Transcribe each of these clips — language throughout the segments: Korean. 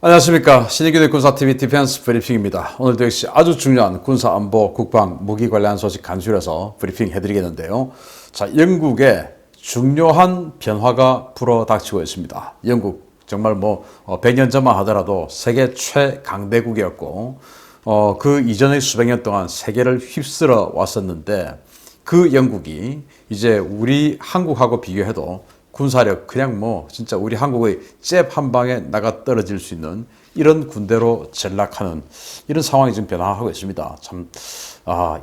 안녕하십니까. 신의균의 군사TV 디펜스 브리핑입니다. 오늘도 역시 아주 중요한 군사안보, 국방, 무기 관련 소식 간추려서 브리핑 해드리겠는데요. 자, 영국에 중요한 변화가 불어닥치고 있습니다. 영국 정말 100년 전만 하더라도 세계 최강대국이었고 그 이전의 수백 년 동안 세계를 휩쓸어 왔었는데 그 영국이 이제 우리 한국하고 비교해도 군사력 그냥 진짜 우리 한국의 잽 한 방에 나가 떨어질 수 있는 이런 군대로 전락하는 이런 상황이 지금 변화하고 있습니다. 참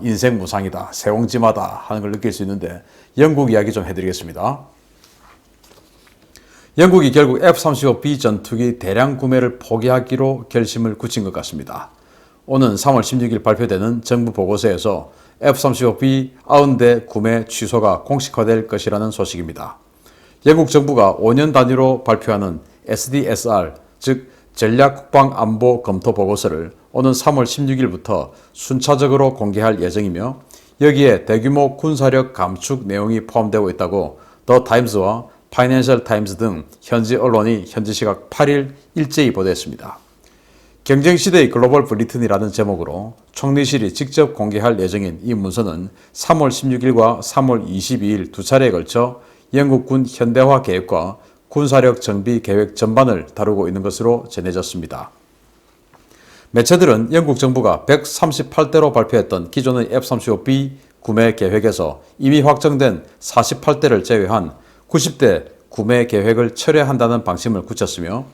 인생 무상이다, 세옹지마다 하는 걸 느낄 수 있는데 영국 이야기 좀 해드리겠습니다. 영국이 결국 F-35B 전투기 대량 구매를 포기하기로 결심을 굳힌 것 같습니다. 오는 3월 16일 발표되는 정부 보고서에서 F-35B 90대 구매 취소가 공식화될 것이라는 소식입니다. 영국 정부가 5년 단위로 발표하는 SDSR, 즉 전략국방안보 검토 보고서를 오는 3월 16일부터 순차적으로 공개할 예정이며 여기에 대규모 군사력 감축 내용이 포함되고 있다고 더 타임스와 파이낸셜 타임스 등 현지 언론이 현지 시각 8일 일제히 보도했습니다. 경쟁시대의 글로벌 브리튼이라는 제목으로 총리실이 직접 공개할 예정인 이 문서는 3월 16일과 3월 22일 두 차례에 걸쳐 영국군 현대화 계획과 군사력 정비 계획 전반을 다루고 있는 것으로 전해졌습니다. 매체들은 영국 정부가 138대로 발표했던 기존의 F-35B 구매 계획에서 이미 확정된 48대를 제외한 90대 구매 계획을 철회한다는 방침을 굳혔으며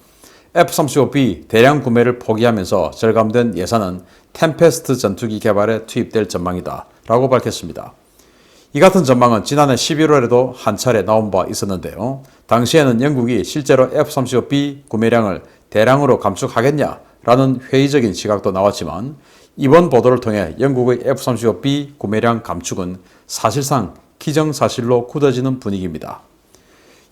F-35B 대량 구매를 포기하면서 절감된 예산은 템페스트 전투기 개발에 투입될 전망이다 라고 밝혔습니다. 이 같은 전망은 지난해 11월에도 한 차례 나온 바 있었는데요. 당시에는 영국이 실제로 F-35B 구매량을 대량으로 감축하겠냐라는 회의적인 시각도 나왔지만 이번 보도를 통해 영국의 F-35B 구매량 감축은 사실상 기정사실로 굳어지는 분위기입니다.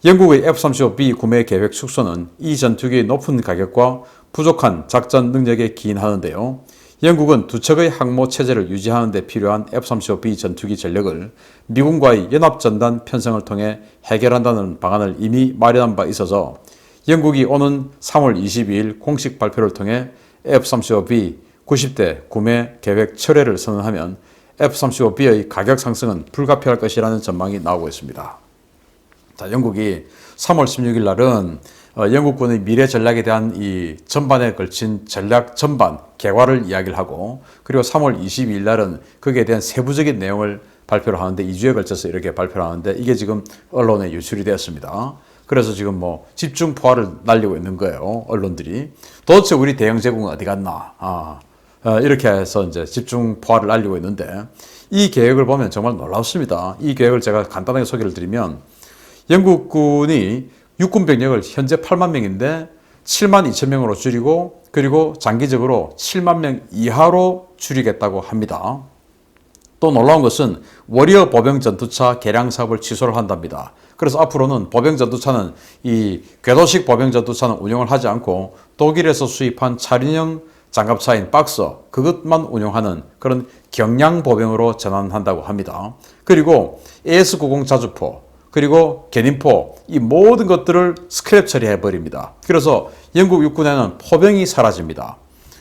영국의 F-35B 구매 계획 축소는 이 전투기의 높은 가격과 부족한 작전 능력에 기인하는데요. 영국은 두 척의 항모 체제를 유지하는 데 필요한 F-35B 전투기 전력을 미군과의 연합전단 편성을 통해 해결한다는 방안을 이미 마련한 바 있어서 영국이 오는 3월 22일 공식 발표를 통해 F-35B 90대 구매 계획 철회를 선언하면 F-35B의 가격 상승은 불가피할 것이라는 전망이 나오고 있습니다. 자, 영국이 3월 16일 날은 영국군의 미래 전략에 대한 이 전반에 걸친 전략 전반 개괄을 이야기를 하고 그리고 3월 22일 날은 거기에 대한 세부적인 내용을 발표를 하는데 2주에 걸쳐서 이렇게 발표를 하는데 이게 지금 언론에 유출이 되었습니다. 그래서 지금 집중 포화를 날리고 있는 거예요. 언론들이. 도대체 우리 대영 제국은 어디 갔나. 이렇게 해서 이제 집중 포화를 날리고 있는데 이 계획을 보면 정말 놀랍습니다. 이 계획을 제가 간단하게 소개를 드리면 영국군이 육군 병력을 현재 8만 명인데 7만 2천 명으로 줄이고 그리고 장기적으로 7만 명 이하로 줄이겠다고 합니다. 또 놀라운 것은 워리어 보병 전투차 개량 사업을 취소를 한답니다. 그래서 앞으로는 보병 전투차는 이 궤도식 보병 전투차는 운용을 하지 않고 독일에서 수입한 차륜형 장갑차인 박서 그것만 운용하는 그런 경량 보병으로 전환한다고 합니다. 그리고 AS-90 자주포 그리고 견인포 이 모든 것들을 스크랩 처리해버립니다. 그래서 영국 육군에는 포병이 사라집니다.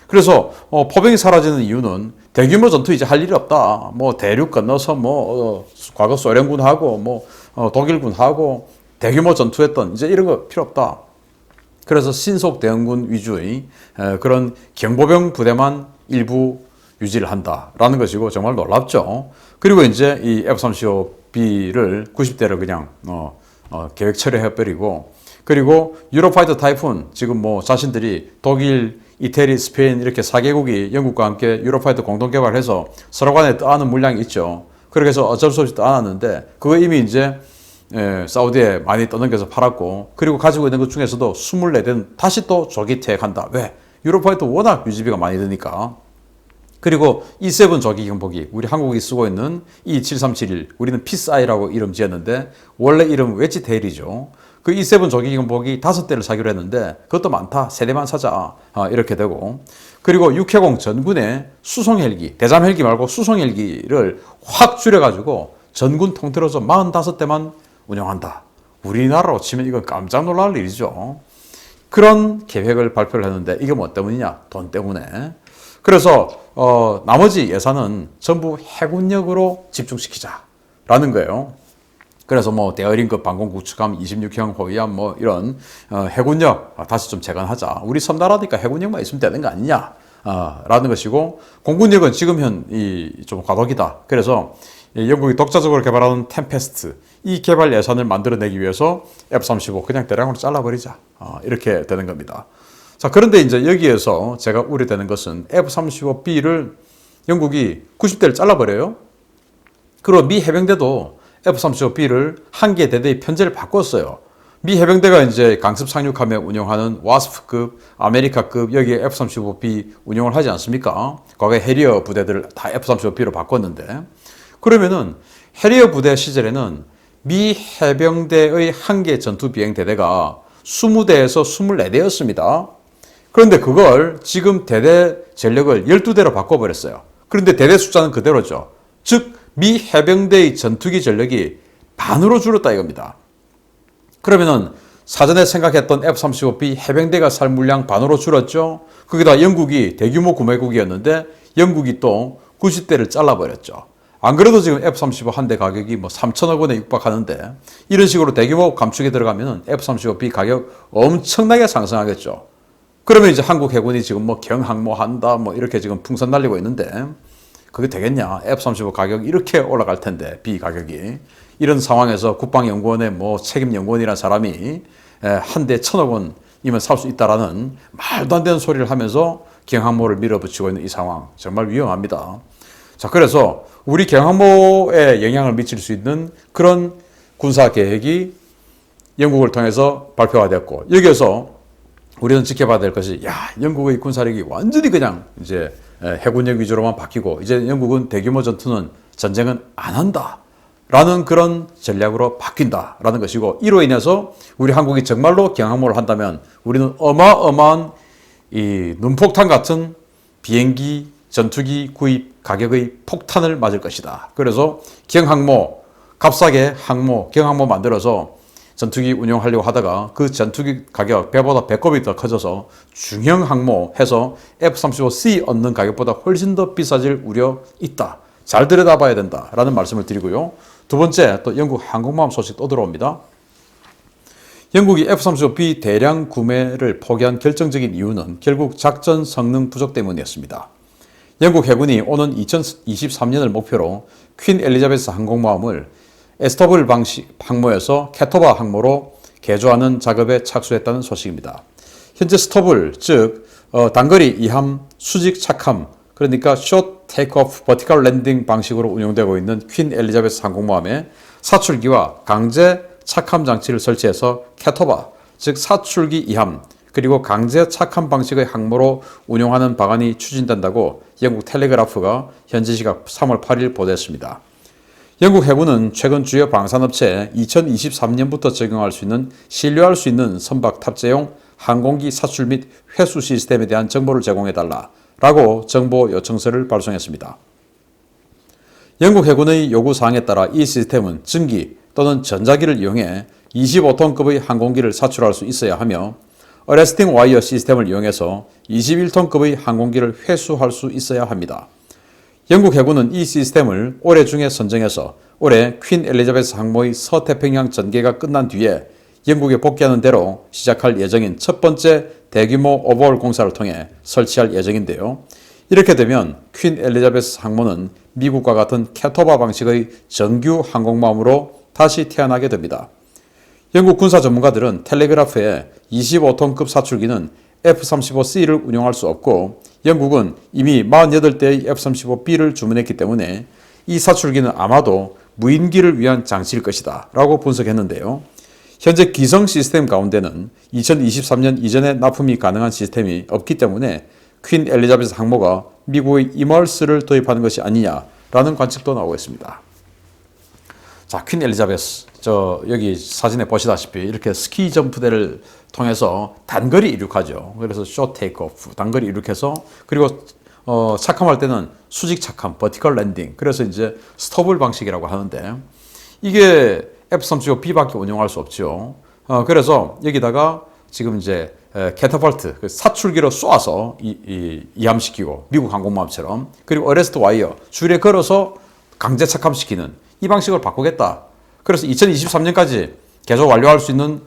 그래서 포병이 사라지는 이유는 대규모 전투 이제 할 일이 없다. 대륙 건너서 과거 소련군하고 독일군하고 대규모 전투했던 이제 이런 거 필요 없다. 그래서 신속 대응군 위주의 그런 경보병 부대만 일부 유지를 한다라는 것이고 정말 놀랍죠. 그리고 이제 이 F-35B를 90대로 그냥 계획 철회해버리고 그리고 유로파이터 타이푼 지금 자신들이 독일, 이태리, 스페인 이렇게 4개국이 영국과 함께 유로파이터 공동 개발해서 서로 간에 떠안은 물량이 있죠. 그렇게 해서 어쩔 수 없이 떠안았는데 그거 이미 이제 사우디에 많이 떠넘겨서 팔았고 그리고 가지고 있는 것 중에서도 24대는 다시 또 조기 퇴역한다. 왜? 유로파이터 워낙 유지비가 많이 드니까. 그리고 E7 조기 경보기 우리 한국이 쓰고 있는 E7371 우리는 피스아이라고 이름 지었는데 원래 이름은 웨지테일이죠. 그 E7 조기 경보기 5대를 사기로 했는데 그것도 많다. 3대만 사자. 이렇게 되고 그리고 육해공 전군의 수송 헬기 대잠 헬기 말고 수송 헬기를 확 줄여가지고 전군 통틀어서 45대만 운영한다. 우리나라로 치면 이건 깜짝 놀랄 일이죠. 그런 계획을 발표를 했는데 이게 뭐 때문이냐? 돈 때문에. 그래서 나머지 예산은 전부 해군력으로 집중시키자라는 거예요. 그래서 뭐 대어링급 방공구축함 26형 호위함 뭐 이런 해군력 다시 좀 재건하자. 우리 섬나라니까 해군력만 있으면 되는 거 아니냐? 라는 것이고, 공군력은 지금 현이 좀 과도기다. 그래서 영국이 독자적으로 개발하는 템페스트, 이 개발 예산을 만들어내기 위해서 F-35 그냥 대량으로 잘라버리자. 이렇게 되는 겁니다. 자, 그런데 이제 여기에서 제가 우려되는 것은 F-35B를 영국이 90대를 잘라버려요. 그리고 미 해병대도 F-35B를 한 개 대대의 편제를 바꿨어요. 미 해병대가 이제 강습 상륙함에 운영하는 와스프급, 아메리카급 여기에 F-35B 운영을 하지 않습니까? 과거에 해리어 부대들을 다 F-35B로 바꿨는데, 그러면은 해리어 부대 시절에는 미 해병대의 한 개 전투 비행 대대가 20대에서 24대였습니다. 그런데 그걸 지금 대대 전력을 12대로 바꿔버렸어요. 그런데 대대 숫자는 그대로죠. 즉, 미 해병대의 전투기 전력이 반으로 줄었다 이겁니다. 그러면은 사전에 생각했던 F-35B 해병대가 살 물량 반으로 줄었죠. 거기다 영국이 대규모 구매국이었는데 영국이 또 90대를 잘라버렸죠. 안 그래도 지금 F-35 한 대 가격이 뭐 3천억 원에 육박하는데 이런 식으로 대규모 감축에 들어가면은 F-35B 가격 엄청나게 상승하겠죠. 그러면 이제 한국 해군이 지금 뭐 경항모 한다 뭐 이렇게 지금 풍선 날리고 있는데 그게 되겠냐? F-35 가격이 이렇게 올라갈 텐데 B 가격이. 이런 상황에서 국방연구원의 뭐 책임연구원이라는 사람이 한 대 1,000억 원이면 살 수 있다라는 말도 안 되는 소리를 하면서 경항모를 밀어붙이고 있는 이 상황 정말 위험합니다. 자, 그래서 우리 경항모에 영향을 미칠 수 있는 그런 군사 계획이 영국을 통해서 발표가 됐고, 여기에서 우리는 지켜봐야 될 것이, 영국의 군사력이 완전히 그냥 이제 해군력 위주로만 바뀌고 이제 영국은 대규모 전투는 전쟁은 안 한다 라는 그런 전략으로 바뀐다라는 것이고, 이로 인해서 우리 한국이 정말로 경항모를 한다면 우리는 어마어마한 이 눈폭탄 같은 비행기, 전투기 구입 가격의 폭탄을 맞을 것이다. 그래서 경항모, 값싸게 항모, 경항모 만들어서 전투기 운용하려고 하다가 그 전투기 가격 배보다 배꼽이 더 커져서 중형 항모 해서 F-35C 얻는 가격보다 훨씬 더 비싸질 우려 있다. 잘 들여다봐야 된다라는 말씀을 드리고요. 두 번째, 또 영국 항공모함 소식 또 들어옵니다. 영국이 F-35B 대량 구매를 포기한 결정적인 이유는 결국 작전 성능 부족 때문이었습니다. 영국 해군이 오는 2023년을 목표로 퀸 엘리자베스 항공모함을 에스터블 방식 항모에서 캐토바 항모로 개조하는 작업에 착수했다는 소식입니다. 현재 스터블, 즉 단거리 이함, 수직 착함, 그러니까 숏 테이크오프 버티컬 랜딩 방식으로 운용되고 있는 퀸 엘리자베스 항공모함에 사출기와 강제 착함 장치를 설치해서 캐토바, 즉 사출기 이함, 그리고 강제 착함 방식의 항모로 운용하는 방안이 추진된다고 영국 텔레그라프가 현지 시각 3월 8일 보도했습니다. 영국 해군은 최근 주요 방산업체에 2023년부터 적용할 수 있는 신뢰할 수 있는 선박 탑재용 항공기 사출 및 회수 시스템에 대한 정보를 제공해달라라고 정보 요청서를 발송했습니다. 영국 해군의 요구사항에 따라 이 시스템은 증기 또는 전자기를 이용해 25톤급의 항공기를 사출할 수 있어야 하며 어레스팅 와이어 시스템을 이용해서 21톤급의 항공기를 회수할 수 있어야 합니다. 영국 해군은 이 시스템을 올해 중에 선정해서 올해 퀸 엘리자베스 항모의 서태평양 전개가 끝난 뒤에 영국에 복귀하는 대로 시작할 예정인 첫 번째 대규모 오버홀 공사를 통해 설치할 예정인데요. 이렇게 되면 퀸 엘리자베스 항모는 미국과 같은 캐토바 방식의 정규 항공모함으로 다시 태어나게 됩니다. 영국 군사 전문가들은 텔레그라프에 25톤급 사출기는 F-35C를 운용할 수 없고 영국은 이미 48대의 F-35B를 주문했기 때문에 이 사출기는 아마도 무인기를 위한 장치일 것이다 라고 분석했는데요. 현재 기성 시스템 가운데는 2023년 이전에 납품이 가능한 시스템이 없기 때문에 퀸 엘리자베스 항모가 미국의 이멀스를 도입하는 것이 아니냐라는 관측도 나오고 있습니다. 자, 퀸 엘리자베스, 여기 사진에 보시다시피 이렇게 스키 점프대를 통해서 단거리 이륙하죠. 그래서 숏 테이크오프, 단거리 이륙해서, 그리고 착함할 때는 수직 착함, 버티컬 랜딩, 그래서 이제 스토블 방식이라고 하는데 이게 F-35B밖에 운용할 수 없죠. 그래서 여기다가 지금 이제 캐터펄트, 그 사출기로 쏘아서 이함시키고 미국 항공모함처럼, 그리고 어레스트 와이어, 줄에 걸어서 강제 착함시키는 이 방식을 바꾸겠다. 그래서 2023년까지 계속 완료할 수 있는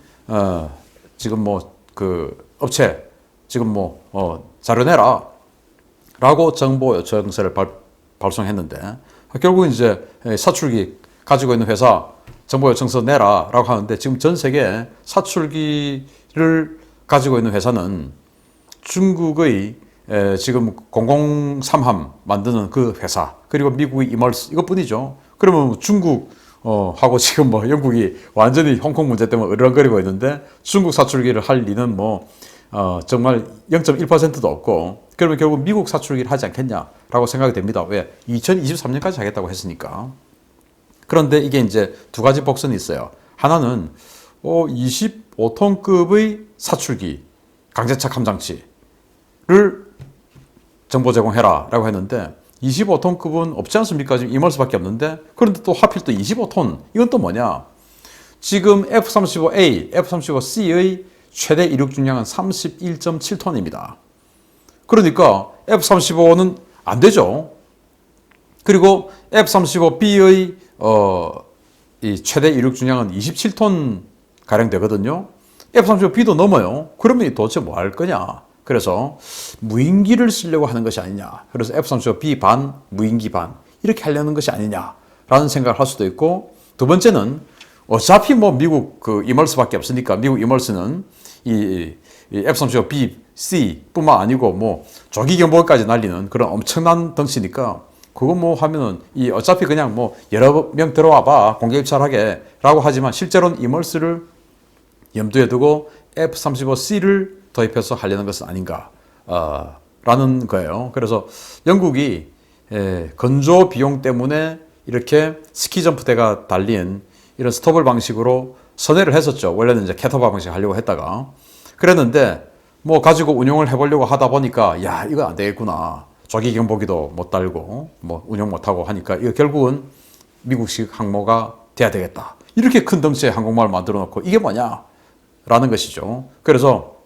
지금 뭐 그 업체 지금 뭐 자료 내라 라고 정보 요청서를 발송했는데, 결국은 이제 사출기 가지고 있는 회사 정보 요청서 내라 라고 하는데, 지금 전 세계 사출기를 가지고 있는 회사는 중국의 지금 003함 만드는 그 회사, 그리고 미국의 이멀스, 이것뿐이죠. 그러면 중국 하고 지금 뭐 영국이 완전히 홍콩 문제 때문에 으르렁거리고 있는데, 중국 사출기를 할 리는 뭐 정말 0.1%도 없고, 그러면 결국 미국 사출기를 하지 않겠냐라고 생각이 됩니다. 왜? 2023년까지 하겠다고 했으니까. 그런데 이게 이제 두 가지 복선이 있어요. 하나는 25톤급의 사출기 강제착함 장치를 정보 제공해라 라고 했는데, 25톤급은 없지 않습니까? 지금 이멀스밖에 없는데, 그런데 또 하필 또 25톤, 이건 또 뭐냐? 지금 F-35A, F-35C의 최대 이륙 중량은 31.7톤입니다. 그러니까 F-35는 안 되죠. 그리고 F-35B의 이 최대 이륙 중량은 27톤 가량 되거든요. F-35B도 넘어요. 그러면 도대체 뭐 할 거냐? 그래서 무인기를 쓰려고 하는 것이 아니냐. 그래서 F-35B 반, 무인기 반, 이렇게 하려는 것이 아니냐라는 생각을 할 수도 있고, 두 번째는 어차피 뭐 미국 그 이멀스밖에 없으니까, 미국 이멀스는 이 F-35B, C 뿐만 아니고 뭐 조기 경보기까지 날리는 그런 엄청난 덩치니까, 그거 뭐 하면은 어차피 그냥 뭐 여러 명 들어와 봐, 공개 입찰하게 라고 하지만, 실제로는 이멀스를 염두에 두고 F-35C를 도입해서 하려는 것은 아닌가 라는 거예요. 그래서 영국이 건조 비용 때문에 이렇게 스키점프대가 달린 이런 스토블 방식으로 선회를 했었죠. 원래는 이제 캐터바 방식 하려고 했다가, 그랬는데 뭐 가지고 운용을 해보려고 하다 보니까, 야, 이거 안 되겠구나. 조기 경보기도 못 달고 뭐 운용 못하고 하니까, 이거 결국은 미국식 항모가 돼야 되겠다. 이렇게 큰 덩치의 항공모함을 만들어 놓고 이게 뭐냐 라는 것이죠. 그래서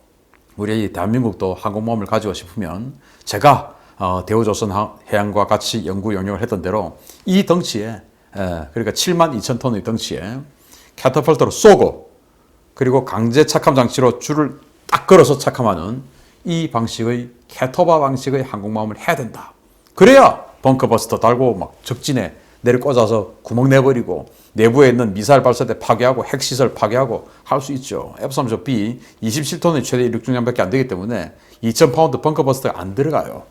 우리 대한민국도 항공모함을 가지고 싶으면, 제가 대우조선해양과 같이 연구 용역을 했던 대로 이 덩치에, 그러니까 72,000톤의 덩치에 캐터펄트로 쏘고, 그리고 강제 착함 장치로 줄을 딱 걸어서 착함하는 이 방식의 캐터바 방식의 항공모함을 해야 된다. 그래야 벙커버스터 달고 막 적진에 내려 꽂아서 구멍 내버리고 내부에 있는 미사일 발사대 파괴하고 핵시설 파괴하고 할 수 있죠. F-35B 27톤의 최대 이륙 중량밖에 안 되기 때문에 2,000파운드 벙커버스터가 안 들어가요.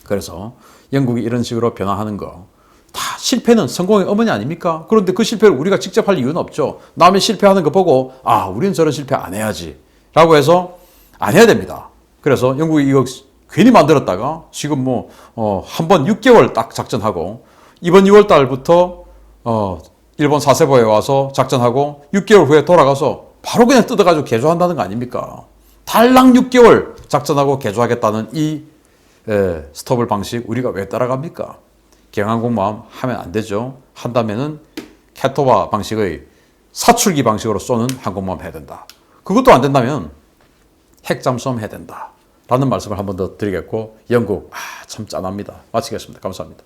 그래서 영국이 이런 식으로 변화하는 거, 다 실패는 성공의 어머니 아닙니까? 그런데 그 실패를 우리가 직접 할 이유는 없죠. 남의 실패하는 거 보고, 아, 우리는 저런 실패 안 해야지 라고 해서 안 해야 됩니다. 그래서 영국이 이거 괜히 만들었다가 지금 뭐 한 번 6개월 딱 작전하고, 이번 6월 달부터 일본 사세보에 와서 작전하고 6개월 후에 돌아가서 바로 그냥 뜯어가지고 개조한다는 거 아닙니까? 달랑 6개월 작전하고 개조하겠다는 이 스토블 방식, 우리가 왜 따라갑니까? 경항공모함 하면 안 되죠. 한다면은 캐터바 방식의 사출기 방식으로 쏘는 항공모함 해야 된다. 그것도 안 된다면 핵잠수함 해야 된다 라는 말씀을 한 번 더 드리겠고, 영국 참 짠합니다. 마치겠습니다. 감사합니다.